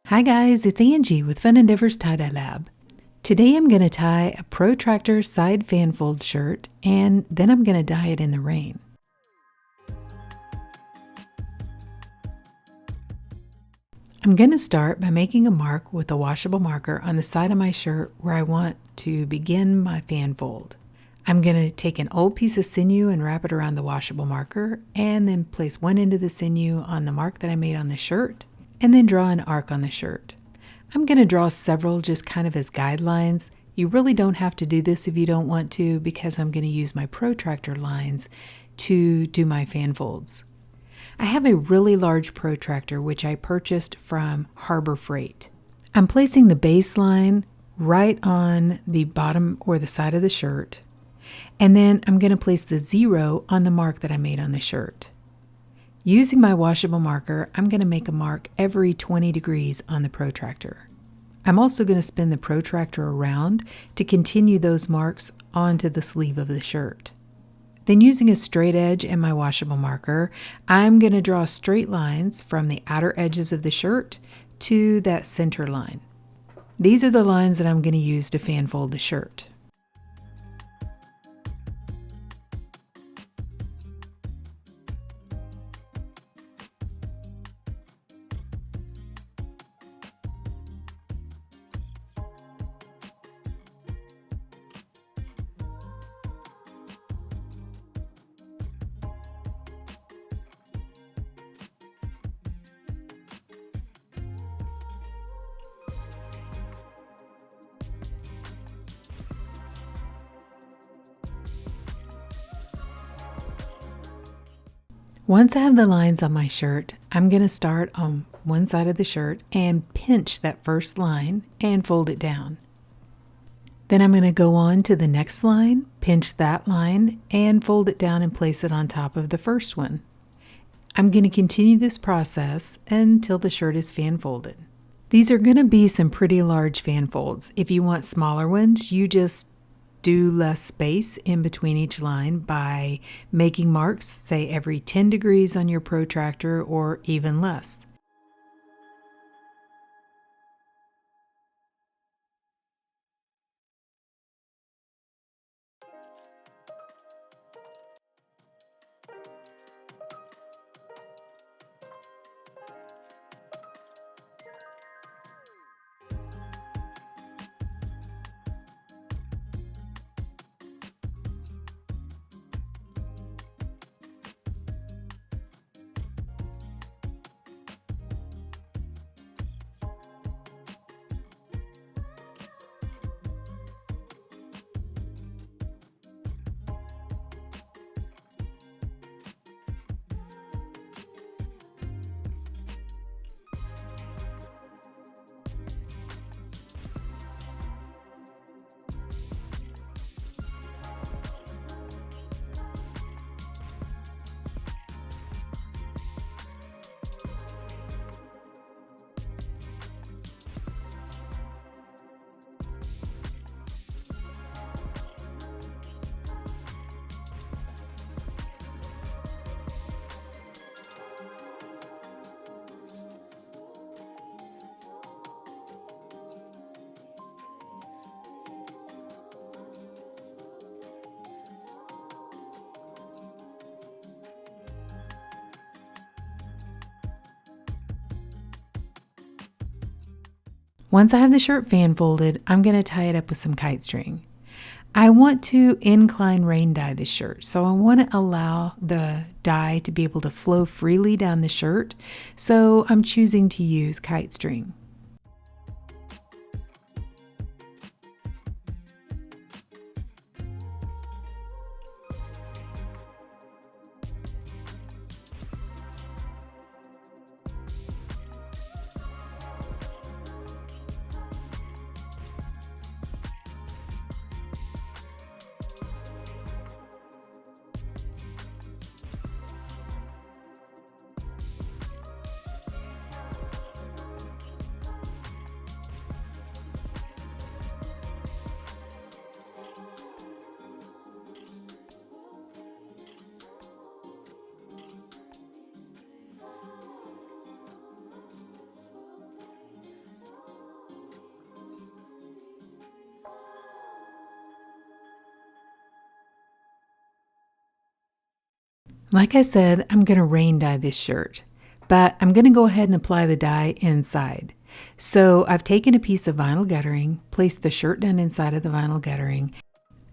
Hi guys, it's Angie with Fun Endeavors Tie-Dye Lab. Today I'm going to tie a Protractor side fan fold shirt and then I'm going to dye it in the rain. I'm going to start by making a mark with a washable marker on the side of my shirt where I want to begin my fan fold. I'm going to take an old piece of sinew and wrap it around the washable marker and then place one end of the sinew on the mark that I made on the shirt and then draw an arc on the shirt. I'm going to draw several just kind of as guidelines. You really don't have to do this if you don't want to because I'm going to use my protractor lines to do my fan folds. I have a really large protractor which I purchased from Harbor Freight. I'm placing the baseline right on the bottom or the side of the shirt, and then I'm going to place the 0 on the mark that I made on the shirt. Using my washable marker, I'm going to make a mark every 20 degrees on the protractor. I'm also going to spin the protractor around to continue those marks onto the sleeve of the shirt. Then using a straight edge and my washable marker, I'm going to draw straight lines from the outer edges of the shirt to that center line. These are the lines that I'm going to use to fan fold the shirt. Once I have the lines on my shirt, I'm going to start on one side of the shirt and pinch that first line and fold it down. Then I'm going to go on to the next line, pinch that line, and fold it down and place it on top of the first one. I'm going to continue this process until the shirt is fan folded. These are going to be some pretty large fan folds. If you want smaller ones, you just do less space in between each line by making marks, say every 10 degrees on your protractor or even less. Once I have the shirt fan folded, I'm going to tie it up with some kite string. I want to incline rain dye this shirt, so I want to allow the dye to be able to flow freely down the shirt, so I'm choosing to use kite string. Like I said, I'm going to rain dye this shirt, but I'm going to go ahead and apply the dye inside. So I've taken a piece of vinyl guttering, placed the shirt down inside of the vinyl guttering,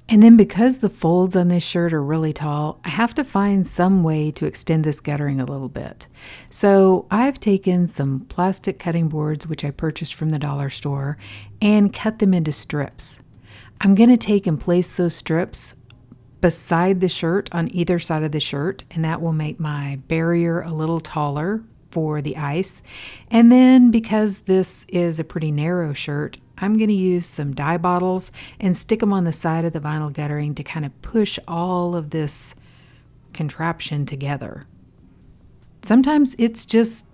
and then because the folds on this shirt are really tall, I have to find some way to extend this guttering a little bit. So I've taken some plastic cutting boards, which I purchased from the dollar store, and cut them into strips. I'm going to take and place those strips beside the shirt on either side of the shirt, and that will make my barrier a little taller for the ice. And then because this is a pretty narrow shirt, I'm going to use some dye bottles and stick them on the side of the vinyl guttering to kind of push all of this contraption together. Sometimes it's just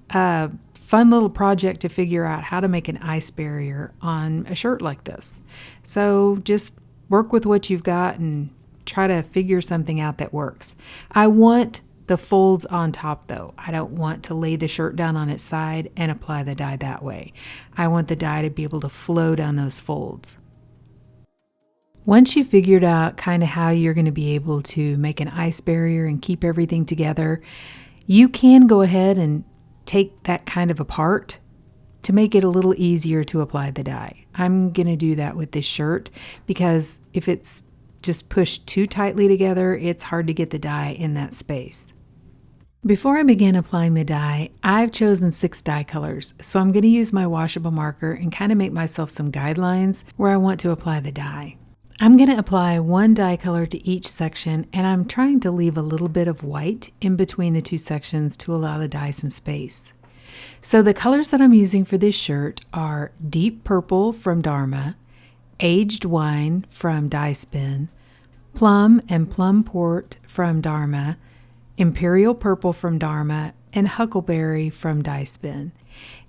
a fun little project to figure out how to make an ice barrier on a shirt like this. So just work with what you've got and try to figure something out that works. I want the folds on top though. I don't want to lay the shirt down on its side and apply the dye that way. I want the dye to be able to flow down those folds. Once you've figured out kind of how you're going to be able to make an ice barrier and keep everything together, you can go ahead and take that kind of apart to make it a little easier to apply the dye. I'm going to do that with this shirt because if it's just pushed too tightly together, it's hard to get the dye in that space. Before I begin applying the dye, I've chosen 6 dye colors, so I'm going to use my washable marker and kind of make myself some guidelines where I want to apply the dye. I'm going to apply 1 dye color to each section, and I'm trying to leave a little bit of white in between the 2 sections to allow the dye some space. So the colors that I'm using for this shirt are Deep Purple from Dharma, Aged Wine from Dye Spin, Plum and Plum Port from Dharma, Imperial Purple from Dharma, and Huckleberry from Dye Spin.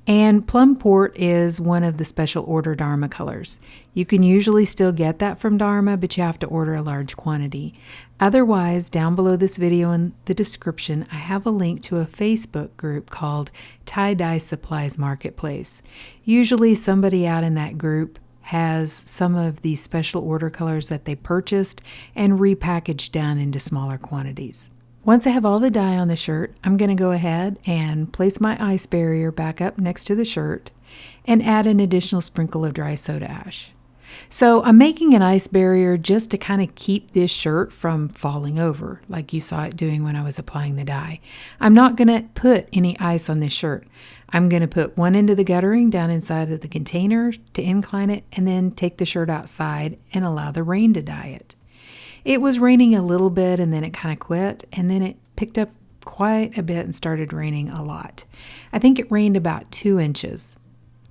And Plum Port is one of the special order Dharma colors. You can usually still get that from Dharma, but you have to order a large quantity. Otherwise, down below this video in the description, I have a link to a Facebook group called Tie-Dye Supplies Marketplace. Usually somebody out in that group has some of these special order colors that they purchased and repackaged down into smaller quantities. Once I have all the dye on the shirt, I'm going to go ahead and place my ice barrier back up next to the shirt and add an additional sprinkle of dry soda ash. So I'm making an ice barrier just to kind of keep this shirt from falling over, like you saw it doing when I was applying the dye. I'm not going to put any ice on this shirt. I'm going to put one end of the guttering down inside of the container to incline it and then take the shirt outside and allow the rain to dye it. It was raining a little bit and then it kind of quit, and then it picked up quite a bit and started raining a lot. I think it rained about 2 inches.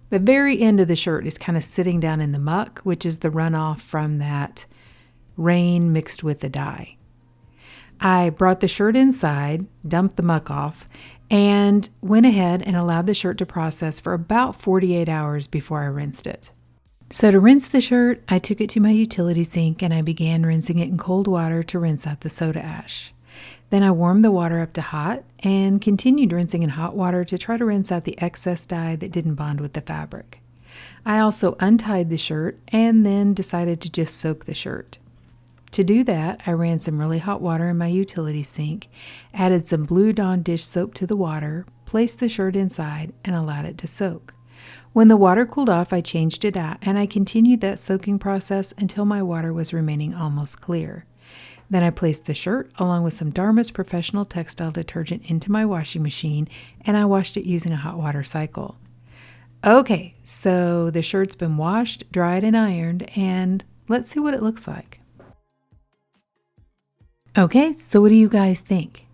The very end of the shirt is kind of sitting down in the muck, which is the runoff from that rain mixed with the dye. I brought the shirt inside, dumped the muck off, and went ahead and allowed the shirt to process for about 48 hours before I rinsed it. So to rinse the shirt, I took it to my utility sink and I began rinsing it in cold water to rinse out the soda ash. Then I warmed the water up to hot and continued rinsing in hot water to try to rinse out the excess dye that didn't bond with the fabric. I also untied the shirt and then decided to just soak the shirt. To do that, I ran some really hot water in my utility sink, added some Blue Dawn dish soap to the water, placed the shirt inside, and allowed it to soak. When the water cooled off, I changed it out, and I continued that soaking process until my water was remaining almost clear. Then I placed the shirt along with some Dharma's Professional Textile Detergent into my washing machine, and I washed it using a hot water cycle. Okay, so the shirt's been washed, dried, and ironed, and let's see what it looks like. Okay, so what do you guys think?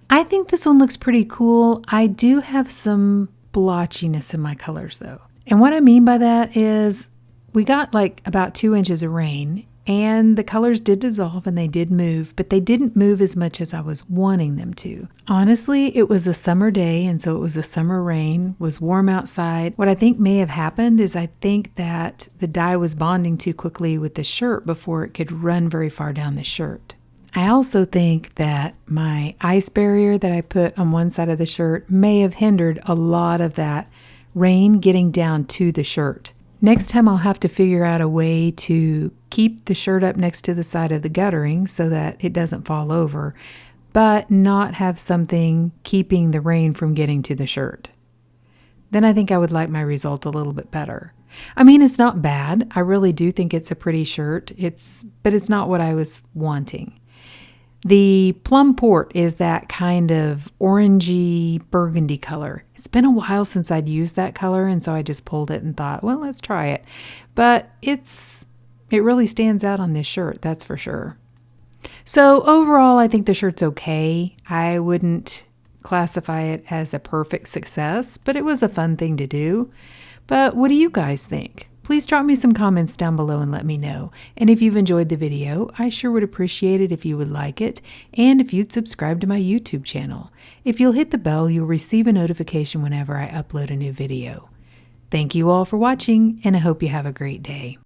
I think this one looks pretty cool. I do have some blotchiness in my colors though. And what I mean by that is we got like about 2 inches of rain and the colors did dissolve and they did move, but they didn't move as much as I was wanting them to. Honestly, it was a summer day and so it was a summer rain, was warm outside. What I think may have happened is I think that the dye was bonding too quickly with the shirt before it could run very far down the shirt. I also think that my ice barrier that I put on one side of the shirt may have hindered a lot of that rain getting down to the shirt. Next time I'll have to figure out a way to keep the shirt up next to the side of the guttering so that it doesn't fall over, but not have something keeping the rain from getting to the shirt. Then I think I would like my result a little bit better. I mean, it's not bad. I really do think it's a pretty shirt. But it's not what I was wanting. The plum port is that kind of orangey burgundy color. It's been a while since I'd used that color, and so I just pulled it and thought, well, let's try it. But it really stands out on this shirt, that's for sure. So overall, I think the shirt's okay. I wouldn't classify it as a perfect success, but it was a fun thing to do. But what do you guys think? Please drop me some comments down below and let me know. And if you've enjoyed the video, I sure would appreciate it if you would like it and if you'd subscribe to my YouTube channel. If you'll hit the bell, you'll receive a notification whenever I upload a new video. Thank you all for watching, and I hope you have a great day.